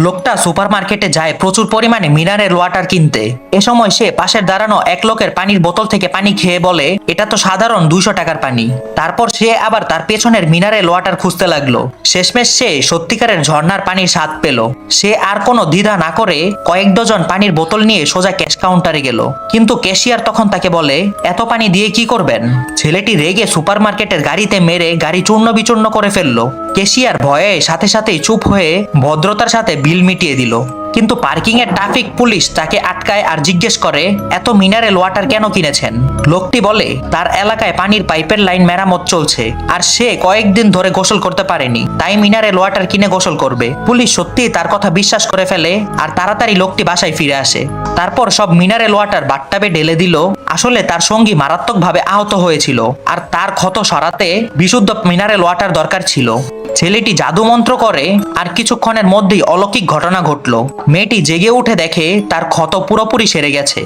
লোকটা সুপারমার্কেটে যায় প্রচুর পরিমাণে মিনারেল ওয়াটার কিনতে। এ সময় সে পাশের দাঁড়ানো এক লোকের পানির বোতল থেকে পানি খেয়ে বলে, এটা তো সাধারণ 200 টাকার পানি। তারপর সে আবার তার পেছনের মিনারেল ওয়াটার খুঁজতে লাগলো। শেষমেশ সে সত্যিকারের ঝর্ণার পানির স্বাদ পেল। সে আর কোনো দ্বিধা না করে কয়েক ডজন পানির বোতল নিয়ে সোজা ক্যাশ কাউন্টারে গেল। কিন্তু ক্যাশিয়ার তখন তাকে বলে, এত পানি দিয়ে কি করবেন? ছেলেটি রেগে সুপারমার্কেটের গাড়িতে মেরে গাড়ি চূর্ণ বিচূর্ণ করে ফেললো। ক্যাশিয়ার ভয়ে সাথে সাথেই চুপ হয়ে ভদ্রতার সাথে বিল মিটিয়ে দিল। কিন্তু পার্কিং এর ট্রাফিক পুলিশ তাকে আটকায় আর জিজ্ঞেস করে, এত মিনারেল ওয়াটার কেন কিনেছেন? লোকটি বলে, তার এলাকায় পানির পাইপের লাইন মেরামত চলছে আর সে কয়েকদিন ধরে গোসল করতে পারেনি, তাই মিনারেল ওয়াটার কিনে গোসল করবে। পুলিশ সত্যিই তার কথা বিশ্বাস করে ফেলে আর তাড়াতাড়ি লোকটি বাসায় ফিরে আসে। তারপর সব মিনারেল ওয়াটার বাথটাবে ঢেলে দিল। আসলে তার সঙ্গী মারাত্মকভাবে আহত হয়েছিল আর তার ক্ষত সরাতে বিশুদ্ধ মিনারেল ওয়াটার দরকার ছিল। ছেলেটি জাদু মন্ত্র করে আর কিছুক্ষণের মধ্যেই অলৌকিক ঘটনা ঘটলো। মেয়েটি জেগে উঠে দেখে তার ক্ষত পুরোপুরি সেরে গেছে।